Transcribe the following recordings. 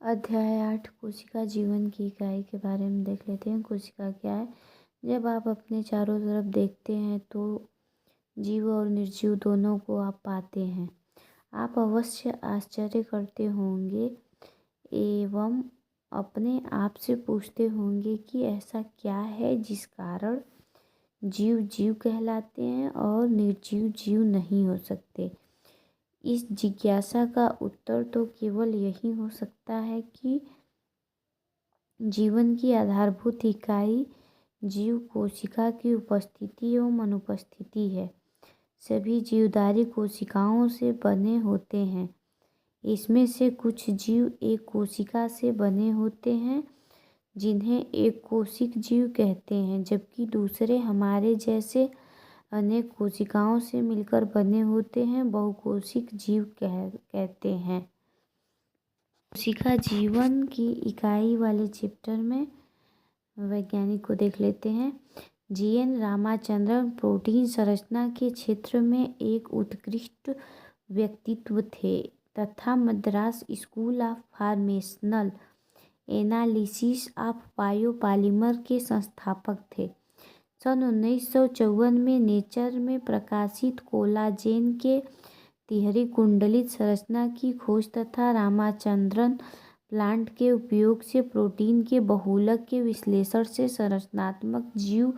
अध्याय 8 कोशिका जीवन की इकाई के बारे में देख लेते हैं। कोशिका क्या है? जब आप अपने चारों तरफ देखते हैं तो जीव और निर्जीव दोनों को आप पाते हैं। आप अवश्य आश्चर्य करते होंगे एवं अपने आप से पूछते होंगे कि ऐसा क्या है जिस कारण जीव जीव कहलाते हैं और निर्जीव जीव नहीं हो सकते। इस जिज्ञासा का उत्तर तो केवल यही हो सकता है कि जीवन की आधारभूत इकाई जीव कोशिका की उपस्थिति एवं अनुपस्थिति है। सभी जीवधारी कोशिकाओं से बने होते हैं। इसमें से कुछ जीव एक कोशिका से बने होते हैं जिन्हें एक कोशिक जीव कहते हैं, जबकि दूसरे हमारे जैसे अनेक कोशिकाओं से मिलकर बने होते हैं, बहुकोशिक जीव कहते हैं। कोशिका जीवन की इकाई वाले चैप्टर में वैज्ञानिक को देख लेते हैं। जीएन रामाचंद्रन प्रोटीन संरचना के क्षेत्र में एक उत्कृष्ट व्यक्तित्व थे तथा Madras school of conformational analysis of biopolymer के संस्थापक थे। सन 1954 में नेचर में प्रकाशित कोलाजेन के तिहरी कुंडलित संरचना की खोज तथा रामाचंद्रन प्लांट के उपयोग से प्रोटीन के बहुलक के विश्लेषण से संरचनात्मक जीव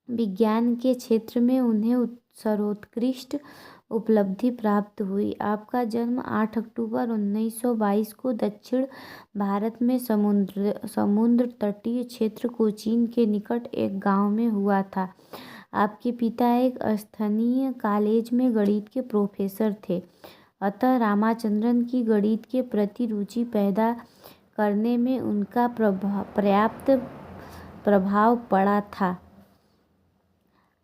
विज्ञान के क्षेत्र में उन्हें सर्वोत्कृष्ट उपलब्धि प्राप्त हुई। आपका जन्म 8 अक्टूबर 1922 को दक्षिण भारत में समुद्र तटीय क्षेत्र कोचीन के निकट एक गांव में हुआ था। आपके पिता एक स्थानीय कॉलेज में गणित के प्रोफेसर थे, अतः रामाचंद्रन की गणित के प्रति रुचि पैदा करने में उनका पर्याप्त प्रभाव पड़ा था।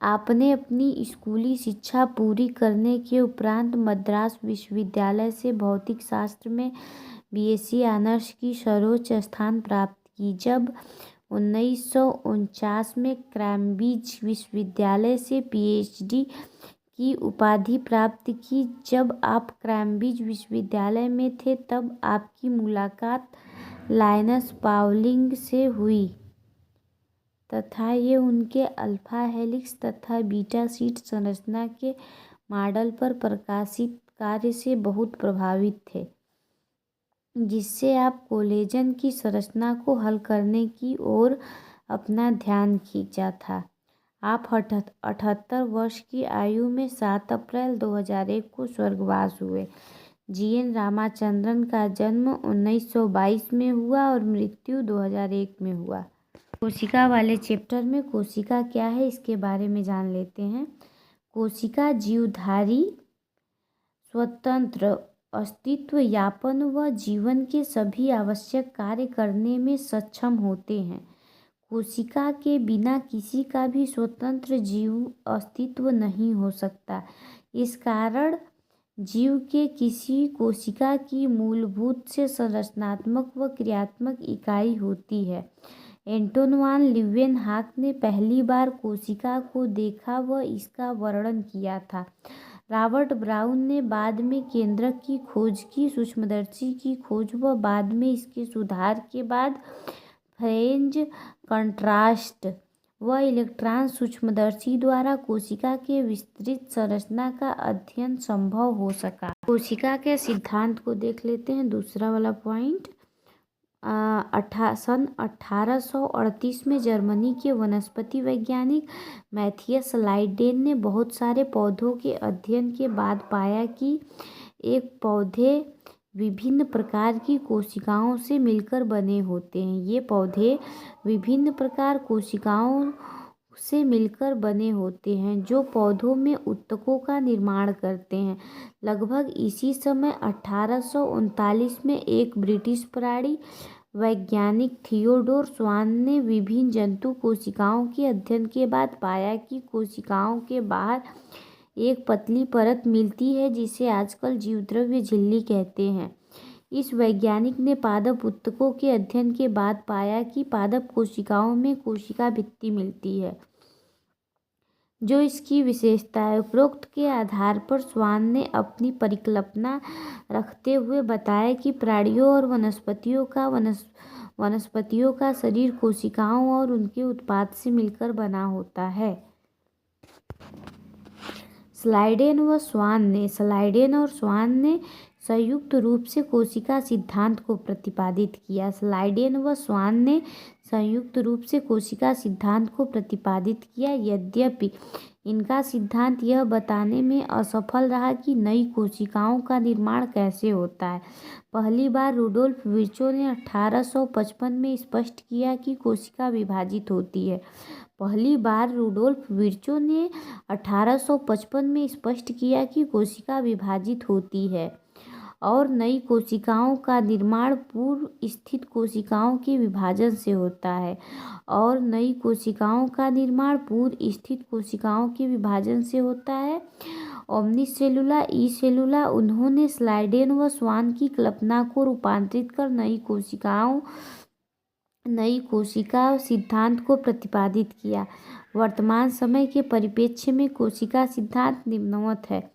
आपने अपनी स्कूली शिक्षा पूरी करने के उपरांत मद्रास विश्वविद्यालय से भौतिक शास्त्र में बीएससी ऑनर्स की सर्वोच्च स्थान प्राप्त की। जब 1949 में कैम्ब्रिज विश्वविद्यालय से पीएचडी की उपाधि प्राप्त की। जब आप कैम्ब्रिज विश्वविद्यालय में थे तब आपकी मुलाकात लाइनस पाउलिंग से हुई तथा ये उनके अल्फा हेलिक्स तथा बीटा शीट संरचना के मॉडल पर प्रकाशित कार्य से बहुत प्रभावित थे, जिससे आप कोलेजन की संरचना को हल करने की ओर अपना ध्यान खींचा था। आप 78 वर्ष की आयु में 7 अप्रैल 2001 को स्वर्गवास हुए। जीएन रामाचंद्रन का जन्म 1922 में हुआ और मृत्यु 2001 में हुआ। कोशिका वाले चैप्टर में कोशिका क्या है इसके बारे में जान लेते हैं। कोशिका जीवधारी स्वतंत्र अस्तित्व यापन व जीवन के सभी आवश्यक कार्य करने में सक्षम होते हैं। कोशिका के बिना किसी का भी स्वतंत्र जीव अस्तित्व नहीं हो सकता। इस कारण जीव के किसी कोशिका की मूलभूत से संरचनात्मक व क्रियात्मक इकाई होती है। एंटोन वान लीeuwenhoek ने पहली बार कोशिका को देखा व इसका वर्णन किया था। रॉबर्ट ब्राउन ने बाद में केंद्रक की खोज की, सूक्ष्मदर्शी की खोज व बाद में इसके सुधार के बाद फ्रेंज कंट्रास्ट व इलेक्ट्रॉन सूक्ष्मदर्शी द्वारा कोशिका के विस्तृत संरचना का अध्ययन संभव हो सका। कोशिका के सिद्धांत को देख लेते हैं। दूसरा वाला पॉइंट, सन 1838 में जर्मनी के वनस्पति वैज्ञानिक मैथियस लाइडेन ने बहुत सारे पौधों के अध्ययन के बाद पाया कि एक पौधे विभिन्न प्रकार की कोशिकाओं से मिलकर बने होते हैं। ये पौधे विभिन्न प्रकार कोशिकाओं से मिलकर बने होते हैं जो पौधों में उत्तकों का निर्माण करते हैं। लगभग इसी समय 1839 में एक ब्रिटिश प्राणी वैज्ञानिक थियोडोर स्वान ने विभिन्न जंतु कोशिकाओं के अध्ययन के बाद पाया कि कोशिकाओं के बाहर एक पतली परत मिलती है जिसे आजकल जीवद्रव्य झिल्ली कहते हैं। इस वैज्ञानिक ने पादप उत्तकों के अध्ययन के बाद पाया कि पादप कोशिकाओं में कोशिका भित्ति मिलती है जो इसकी विशेषता है। उपरोक्त के आधार पर स्वान ने अपनी परिकल्पना रखते हुए बताया कि प्राणियों और वनस्पतियों का शरीर कोशिकाओं और उनके उत्पाद से मिलकर बना होता है। स्लाइडेन और स्वान ने संयुक्त रूप से कोशिका सिद्धांत को प्रतिपादित किया। स्लाइडेन व स्वान ने संयुक्त रूप से कोशिका सिद्धांत को प्रतिपादित किया, यद्यपि इनका सिद्धांत यह बताने में असफल रहा कि नई कोशिकाओं का निर्माण कैसे होता है। पहली बार रुडोल्फ विर्चो ने 1855 में स्पष्ट किया कि कोशिका विभाजित होती है। 1855 में स्पष्ट किया कि कोशिका विभाजित होती है और नई कोशिकाओं का निर्माण पूर्व स्थित कोशिकाओं के विभाजन से होता है ओमनीसेलुला ई-सेलुला। उन्होंने स्लाइडेन व स्वान की कल्पना को रूपांतरित कर नई कोशिका सिद्धांत को प्रतिपादित किया। वर्तमान समय के परिप्रेक्ष्य में कोशिका सिद्धांत निम्नवत है।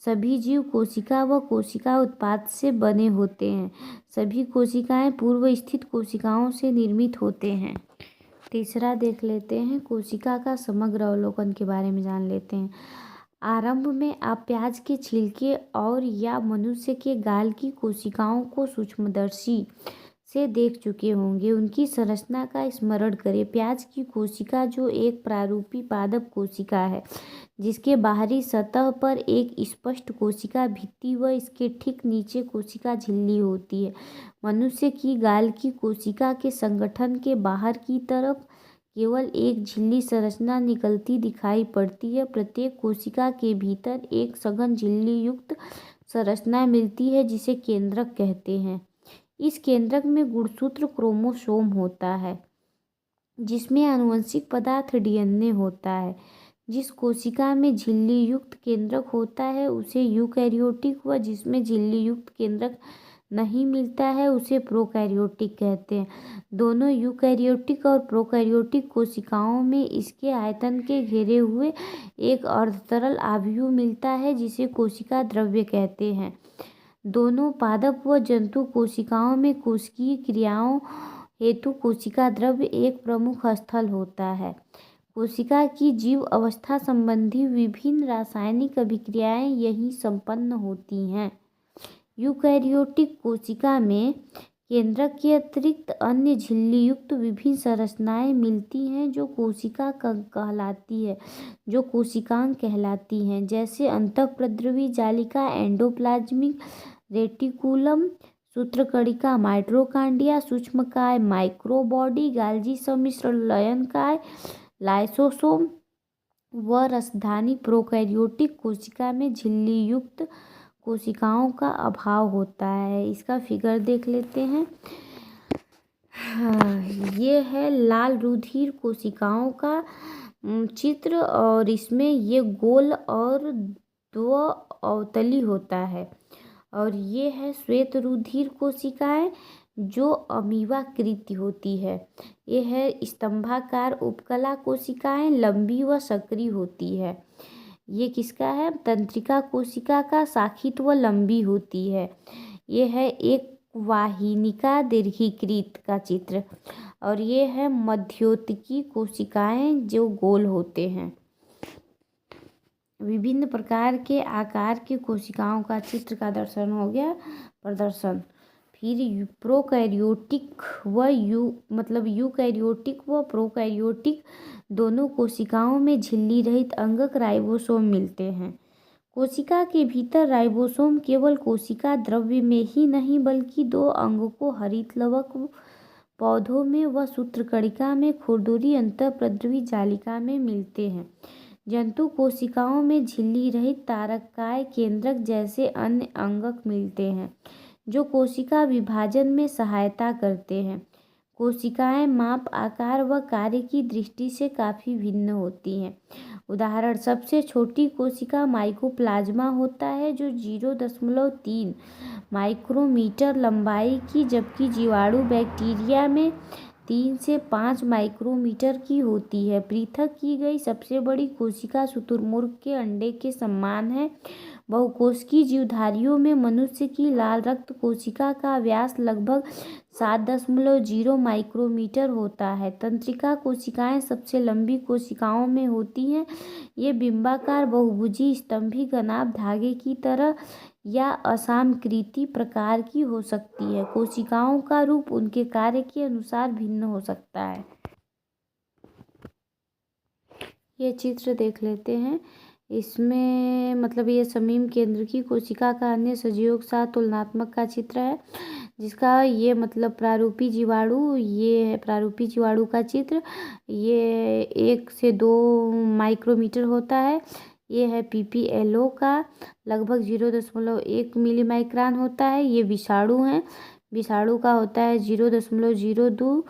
सभी जीव कोशिका व कोशिका उत्पाद से बने होते हैं। सभी कोशिकाएं पूर्व स्थित कोशिकाओं से निर्मित होते हैं। तीसरा देख लेते हैं, कोशिका का समग्र अवलोकन के बारे में जान लेते हैं। आरंभ में आप प्याज के छिलके और या मनुष्य के गाल की कोशिकाओं को सूक्ष्मदर्शी से देख चुके होंगे। उनकी संरचना का स्मरण करें। प्याज की कोशिका, जो एक प्रारूपी पादप कोशिका है, जिसके बाहरी सतह पर एक स्पष्ट कोशिका भित्ति व इसके ठीक नीचे कोशिका झिल्ली होती है। मनुष्य की गाल की कोशिका के संगठन के बाहर की तरफ केवल एक झिल्ली संरचना निकलती दिखाई पड़ती है। प्रत्येक कोशिका के भीतर एक सघन झिल्ली युक्त संरचना मिलती है, जिसे केंद्रक कहते हैं। इस केंद्रक में गुणसूत्र क्रोमोसोम होता है, जिसमें आनुवंशिक पदार्थ डीएनए होता है। जिस कोशिका में झिल्ली युक्त केंद्रक होता है उसे यूकैरियोटिक व जिसमें झिल्ली युक्त केंद्रक नहीं मिलता है उसे प्रोकैरियोटिक कहते हैं। दोनों यूकैरियोटिक और प्रोकैरियोटिक कोशिकाओं में इसके आयतन के घेरे हुए एक अर्धतरल आव्यूह मिलता है, जिसे कोशिका द्रव्य कहते हैं। दोनों पादप व जंतु कोशिकाओं में कोशिकीय क्रियाओं हेतु कोशिका द्रव्य एक प्रमुख स्थल होता है। कोशिका की जीव अवस्था संबंधी विभिन्न रासायनिक अभिक्रियाएं यहीं संपन्न होती हैं। यूकैरियोटिक कोशिका में केंद्रक के अतिरिक्त अन्य झिल्ली युक्त विभिन्न संरचनाएं मिलती हैं, जो कोशिकांग कहलाती हैं, जैसे अंतःप्रद्रवी जालिका, एंडोप्लाज्मिक रेटिकुलम, सूत्रकणिका, माइटोकॉन्ड्रिया, सूक्ष्मकाय, माइक्रोबॉडी, गाल्जी सम्मिश्र लयनकाय, लाइसोसोम व रसधानी। प्रोकैरियोटिक कोशिका में झिल्ली युक्त कोशिकाओं का अभाव होता है। इसका फिगर देख लेते हैं। ये है लाल रुधिर कोशिकाओं का चित्र और इसमें ये गोल और द्विअवतली होता है। और ये है श्वेत रुधिर कोशिकाएं, जो अमीबाकृति होती है। ये है स्तंभाकार उपकला कोशिकाएं, लंबी व सक्रिय होती है। ये किसका है? तंत्रिका कोशिका का, शाखित व लंबी होती है। ये है एक वाहिनिका दीर्घीकृत का चित्र। और ये है मध्योतकी कोशिकाएं, जो गोल होते हैं। विभिन्न प्रकार के आकार के कोशिकाओं का चित्र का दर्शन हो गया, प्रदर्शन। फिर प्रोकैरियोटिक यूकैरियोटिक व प्रोकैरियोटिक दोनों कोशिकाओं में झिल्ली रहित अंगक राइबोसोम मिलते हैं। कोशिका के भीतर राइबोसोम केवल कोशिका द्रव्य में ही नहीं बल्कि दो अंगकों हरितलवक पौधों में व सूत्रकणिका में खुरदुरी अंतःप्रद्रवी जालिका में मिलते हैं। जंतु कोशिकाओं में झिल्ली रहित तारककाय केंद्रक जैसे अन्य अंगक मिलते हैं, जो कोशिका विभाजन में सहायता करते हैं। कोशिकाएं माप, आकार व कार्य की दृष्टि से काफ़ी भिन्न होती हैं। उदाहरण, सबसे छोटी कोशिका माइकोप्लाज्मा होता है, जो 0.3 माइक्रोमीटर लंबाई की, जबकि जीवाणु बैक्टीरिया में 3 से 5 माइक्रोमीटर की होती है। पृथक की गई सबसे बड़ी कोशिका शुतुरमुर्ग के अंडे के समान है। बहुकोशिकीय जीवधारियों में मनुष्य की लाल रक्त कोशिका का व्यास लगभग 7.0 माइक्रोमीटर होता है। तंत्रिका कोशिकाएं सबसे लंबी कोशिकाओं में होती हैं। ये बिंबाकार बहुभुजी स्तंभी घनाभ धागे की तरह या असमाकृति प्रकार की हो सकती है। कोशिकाओं का रूप उनके कार्य के अनुसार भिन्न हो सकता है। ये चित्र देख लेते हैं। इसमें मतलब ये समीप केंद्र की कोशिका का अन्य सजीवों के साथ तुलनात्मक का चित्र है, जिसका ये मतलब प्रारूपी जीवाणु, ये है प्रारूपी जीवाणु का चित्र। ये 1 से 2 माइक्रोमीटर होता है। ये है PPLO का लगभग 0.1 मिलीमाइक्रान होता है। ये विषाणु है। विषाणु का होता है 0.02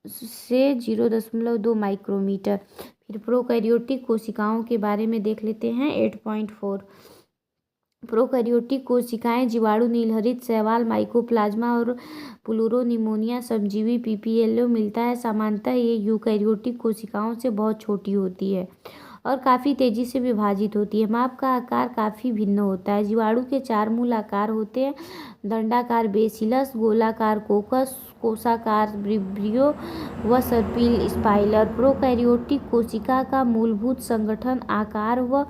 से 0.2 माइक्रोमीटर। फिर प्रोकैरियोटिक कोशिकाओं के बारे में देख लेते हैं। 8.4 प्रोकैरियोटिक कोशिकाएं जीवाणु, नीलहरित शैवाल, माइकोप्लाज्मा और प्लूरोनिमोनिया समजीवी PPLO मिलता है। सामान्यतः ये यूकैरियोटिक कोशिकाओं से बहुत छोटी होती है और काफ़ी तेज़ी से विभाजित होती है। माप का आकार काफ़ी भिन्न होता है। जीवाणु के 4 मूल आकार होते हैं: दंडाकार बेसिलस, गोलाकार कोकस, कोषाकार विब्रियो व सर्पिल स्पाइरल। प्रोकैरियोटिक कोशिका का मूलभूत संगठन आकार व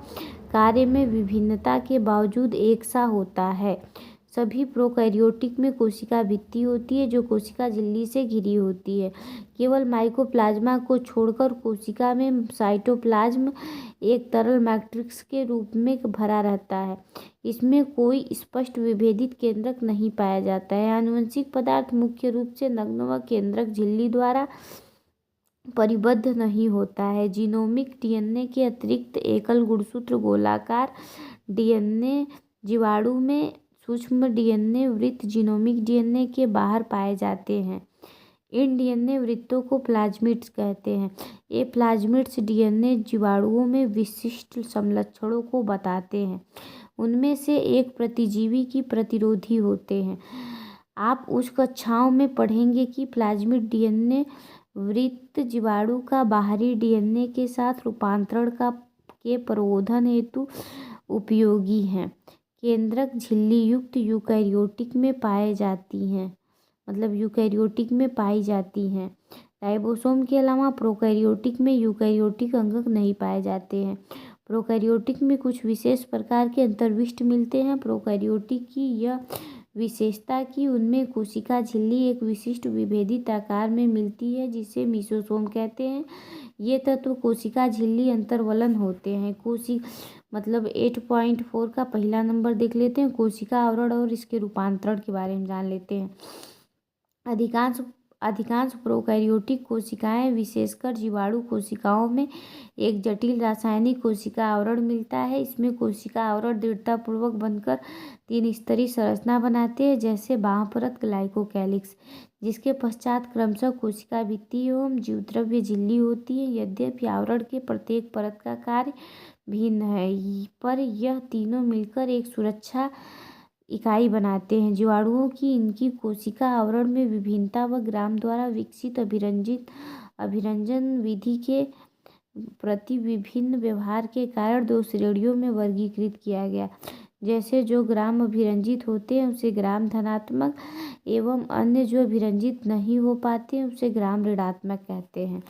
कार्य में विभिन्नता के बावजूद एक सा होता है। सभी प्रोकैरियोटिक में कोशिका भित्ति होती है जो कोशिका झिल्ली से घिरी होती है। केवल माइकोप्लाज्मा को छोड़कर कोशिका में साइटोप्लाज्म एक तरल मैट्रिक्स के रूप में भरा रहता है। इसमें कोई स्पष्ट विभेदित केंद्रक नहीं पाया जाता है। आनुवंशिक पदार्थ मुख्य रूप से नग्न व केंद्रक झिल्ली द्वारा परिबद्ध नहीं होता है। जीनोमिक DNA के अतिरिक्त एकल गुणसूत्र गोलाकार DNA जीवाणु में सूक्ष्म DNA वृत्त जीनोमिक DNA के बाहर पाए जाते हैं। इन DNA वृत्तों को प्लाज्मिड्स कहते हैं। ये प्लाज्मिड्स DNA जीवाणुओं में विशिष्ट समलक्षणों को बताते हैं। उनमें से एक प्रतिजीवी की प्रतिरोधी होते हैं। आप उस कक्षाओं में पढ़ेंगे कि प्लाज्मिड DNA वृत्त जीवाणु का बाहरी DNA के साथ रूपांतरण के प्रबोधन हेतु उपयोगी हैं। केंद्रक झिल्ली युक्त यूकैरियोटिक में पाए जाती हैं, मतलब यूकैरियोटिक में पाई जाती हैं। राइबोसोम के अलावा प्रोकैरियोटिक में यूकैरियोटिक अंगक नहीं पाए जाते हैं। प्रोकैरियोटिक में कुछ विशेष प्रकार के अंतर्विष्ट मिलते हैं। प्रोकैरियोटिक की यह विशेषता कि उनमें कोशिका झिल्ली एक विशिष्ट विभेदित आकार में मिलती है जिसे मीसोसोम कहते हैं। ये तत्व कोशिका झिल्ली अंतर्वलन होते हैं। मतलब 8.4 का पहला नंबर देख लेते हैं। कोशिका आवरण और इसके रूपांतरण के बारे में जान लेते हैं। अधिकांश प्रोकैरियोटिक कोशिकाएं, विशेषकर जीवाणु कोशिकाओं में एक जटिल रासायनिक कोशिका आवरण मिलता है। इसमें कोशिका आवरण दृढ़तापूर्वक बनकर 3 स्तरीय संरचना बनाते हैं, जैसे बाह्य परत ग्लाइकोकैलिक्स, जिसके पश्चात क्रमशः कोशिका भित्ति एवं जीवद्रव्य झिल्ली होती है। यद्यपि आवरण के प्रत्येक परत का कार्य भिन्न है, पर यह तीनों मिलकर एक सुरक्षा इकाई बनाते हैं। जीवाणुओं की इनकी कोशिका आवरण में विभिन्नता व ग्राम द्वारा विकसित अभिरंजन विधि के प्रति विभिन्न व्यवहार के कारण 2 श्रेणियों में वर्गीकृत किया गया। जैसे जो ग्राम अभिरंजित होते हैं उसे ग्राम धनात्मक एवं अन्य जो अभिरंजित नहीं हो पाते हैं उसे ग्राम ऋणात्मक कहते हैं।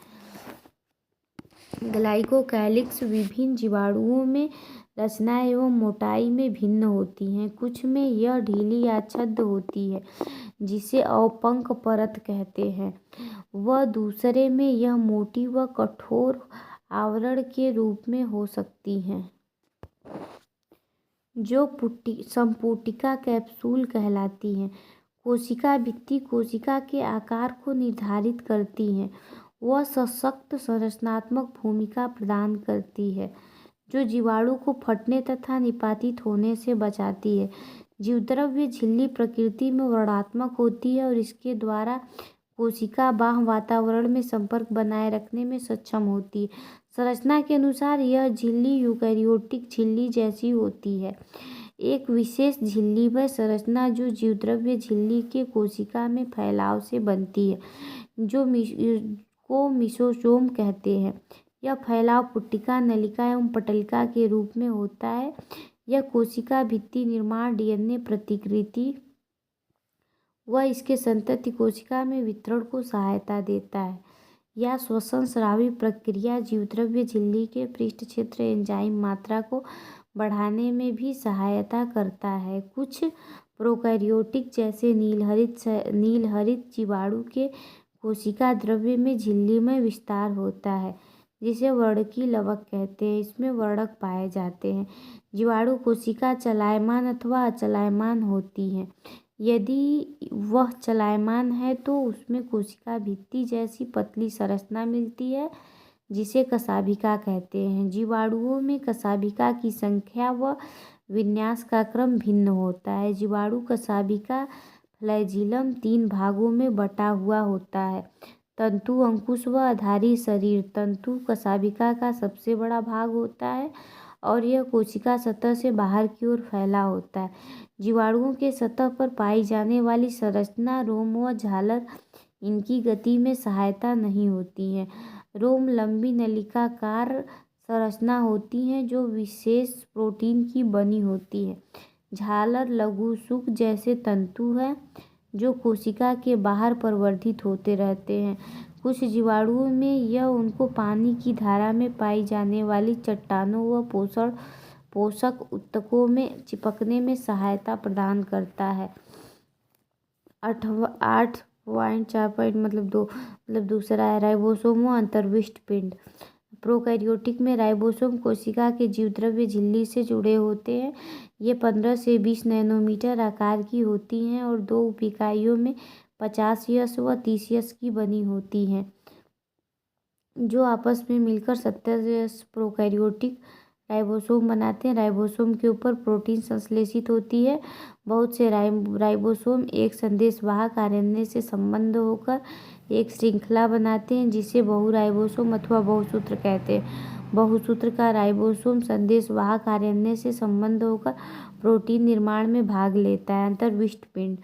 ग्लाइकोकैलिक्स विभिन्न जीवाणुओं में रचना एवं मोटाई में भिन्न होती हैं। कुछ में यह ढीली या छद्म होती है जिसे अवपंक परत कहते हैं, व दूसरे में यह मोटी व कठोर आवरण के रूप में हो सकती हैं, जो संपुटिका कैप्सूल कहलाती हैं। कोशिका भित्ति कोशिका के आकार को निर्धारित करती हैं। वह सशक्त संरचनात्मक भूमिका प्रदान करती है जो जीवाणु को फटने तथा निपातित होने से बचाती है। जीवद्रव्य झिल्ली प्रकृति में वर्णात्मक होती है और इसके द्वारा कोशिका बाह्य वातावरण में संपर्क बनाए रखने में सक्षम होती है। संरचना के अनुसार यह झिल्ली यूकैरियोटिक झिल्ली जैसी होती है। एक विशेष झिल्लीमय संरचना जो जीवद्रव्य झिल्ली के कोशिका में फैलाव से बनती है, को मिसोसोम कहते हैं। यह फैलाव पुट्टिका, नलिका एवं पटलिका के रूप में होता है। यह कोशिका भित्ति निर्माण, डीएनए प्रतिकृति व इसके संतति कोशिका में वितरण को सहायता देता है। यह श्वसन स्रावी प्रक्रिया जीवद्रव्य झिल्ली के पृष्ठ क्षेत्र एंजाइम मात्रा को बढ़ाने में भी सहायता करता है। कुछ प्रोकैरियोटिक जैसे नीलहरित जीवाणु के कोशिका द्रव्य में झिल्ली में विस्तार होता है, जिसे वर्णकी लवक कहते हैं। इसमें वर्णक पाए जाते हैं। जीवाणु कोशिका चलायमान अथवा अचलायमान होती हैं। यदि वह चलायमान है तो उसमें कोशिका भित्ति जैसी पतली संरचना मिलती है, जिसे कशाभिका कहते हैं। जीवाणुओं में कशाभिका की संख्या व विन्यास का क्रम भिन्न होता है। जीवाणु कशाभिका फ्लैजिलम 3 भागों में बटा हुआ होता है: तंतु, अंकुश व आधारी शरीर। तंतु कशाभिका का सबसे बड़ा भाग होता है और यह कोशिका सतह से बाहर की ओर फैला होता है। जीवाणुओं के सतह पर पाई जाने वाली संरचना रोम व झालर इनकी गति में सहायता नहीं होती हैं। रोम लंबी नलिकाकार संरचना होती हैं जो विशेष प्रोटीन की बनी होती है। झालर लघुशुक जैसे तंतु हैं जो कोशिका के बाहर प्रवर्धित होते रहते हैं। कुछ जीवाणुओं में यह उनको पानी की धारा में पाई जाने वाली चट्टानों व पोषक ऊतकों में चिपकने में सहायता प्रदान करता है। 8.4 दूसरा है राइबोसोम व अंतर्विष्ट पिंड। प्रोकैरियोटिक में राइबोसोम कोशिका के जीवद्रव्य झिल्ली से जुड़े होते हैं। ये 15 से 20 नैनोमीटर आकार की होती हैं और 2 उप-इकाइयों में 50S व 30S की बनी होती हैं, जो आपस में मिलकर 70S प्रोकैरियोटिक राइबोसोम बनाते हैं। राइबोसोम के ऊपर प्रोटीन संश्लेषित होती है। बहुत से राइबोसोम एक संदेशवाहक आरएनए से संबद्ध होकर एक श्रृंखला बनाते हैं, जिसे बहुराइबोसोम अथवा बहुसूत्र कहते हैं। बहुसूत्र का राइबोसोम संदेशवाहक आरएनए से संबद्ध होकर प्रोटीन निर्माण में भाग लेता है। अंतर्विष्ट पिंड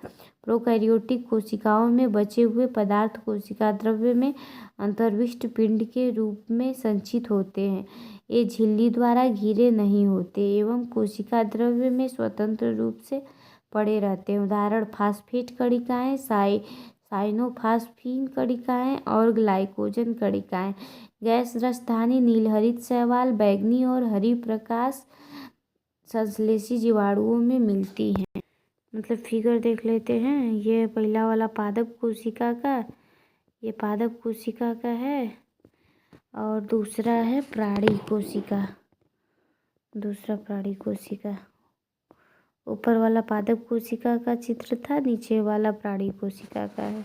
प्रोकैरियोटिक कोशिकाओं में बचे हुए पदार्थ कोशिका द्रव्य में अंतर्विष्ट पिंड के रूप में संचित होते हैं। ये झिल्ली द्वारा घिरे नहीं होते एवं कोशिका द्रव्य में स्वतंत्र रूप से पड़े रहते हैं। उदाहरण फास्फेट कणिकाएं, साइनोफॉस्फीन कणिकाएं और ग्लाइकोजन कणिकाएं। गैस रसधानी नीलहरित शैवाल बैंगनी और हरी प्रकाश संश्लेषी जीवाणुओं में मिलती हैं। फिगर देख लेते हैं। ये पहला वाला पादप कोशिका का, ये पादप कोशिका का है और दूसरा है प्राणी कोशिका। दूसरा प्राणी कोशिका, ऊपर वाला पादप कोशिका का चित्र था, नीचे वाला प्राणी कोशिका का है।